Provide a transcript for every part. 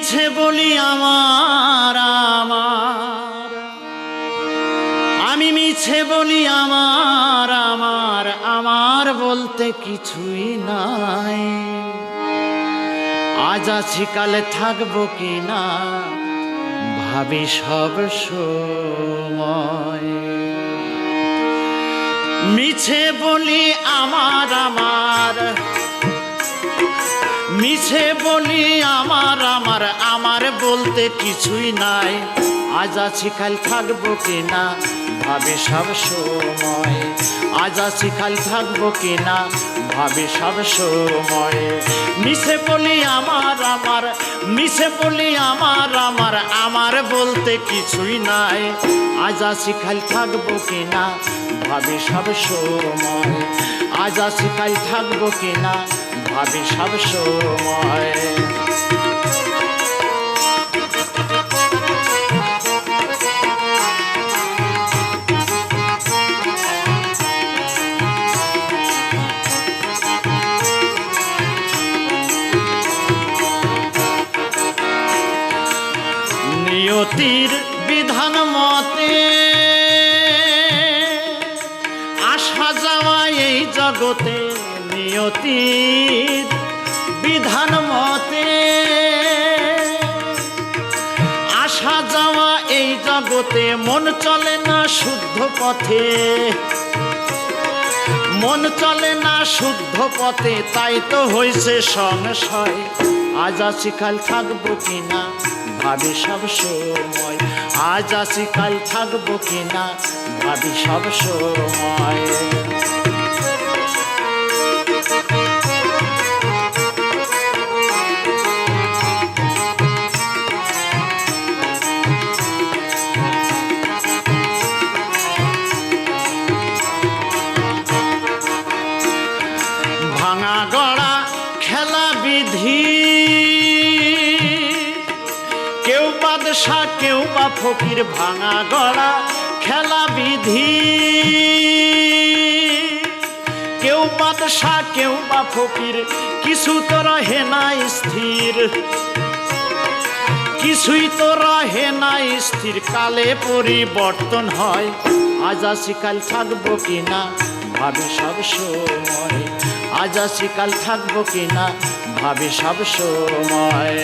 মিছে বলি আমার আমার, আমি মিছে বলি আমার আমার, আমার বলতে কিছুই নাই। আজ আছি কালে থাকবো কি না, ভাবি সব সময়। মিছে বলি আমার আমার, মিছে বলি আমার আমার, আমার বলতে কিছুই নাই। আজ আছি কাল থাকবো কিনা, ভাবে সব সময়। আজ আছি কাল থাকবো কিনা, ভাবে সব সময়। মিছে বলি আমার আমার, মিছে বলি আমার আমার, আমার বলতে কিছুই নাই। আজ আছি কাল থাকবো কিনা, ভাবে সব সময়। আজ আছি কাল থাকবো কিনা, ভাবি সব সময়। নিয়তির বিধান মতে আসা যাওয়া এই জগতে, নিয়তির বিধান মতে আসা যাওয়া এই জগতে। মন চলে না শুদ্ধ পথে, মন চলে না শুদ্ধ পথে, তাই তো হয়েছে সংশয়। আজ আছি কাল থাকবো কিনা, ভাবি সব সময়। আজ আছি কাল থাকবো কিনা, ভাবি সব সময়। ভাঙা গড়া খেলা বিধি, কেউ বাদশা কেউ বা ফকির। ভাঙা গড়া খেলা বিধি, কেউ বাদশা কেউ বা ফকির। কিছু তো রহে না স্থির, কিছুই তো রহে না স্থির। কালে পরিবর্তন হয়। আজ আছি কাল থাকবো কিনা, ভাবি সব সময়। আজ আছি কাল থাকবো কিনা, ভাবি সব সময়।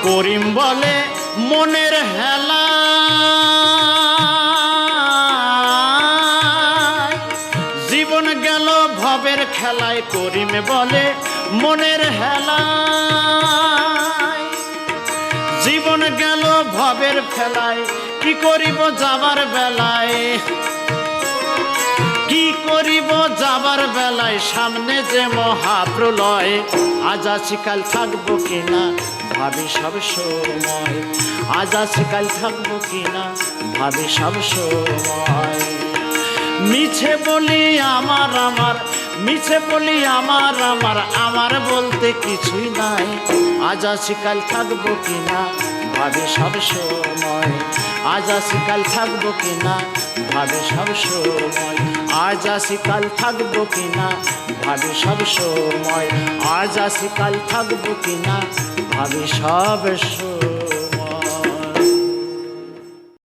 করিম বলে মনের হেলা, জীবন গেল ভবের খেলায়। করিম বলে মনের হেলা, জীবন গেল ভবের খেলায়। কি করিব যাবার বেলায়, কি করিব যাবার বেলায়, সামনে যে মহাপ্রলয়। আজ আছি কাল থাকবো কিনা, ভাবি সব সময়। আজ আছি কাল থাকবো কিনা, ভাবি সব সময়। মিছে বলি আমার আমার, মিছে বলি আমার আমার, আমার বলতে কিছুই নাই। আজ আছি কাল থাকবো কিনা, ভাবি সব সময়। আজ আছি কাল থাকবো কিনা, ভাবি সব সময়। আজ আছি কাল থাকবো কিনা, ভাবি সব সময়। আজ আছি কাল থাকবো কিনা, ভাবি সব সময়।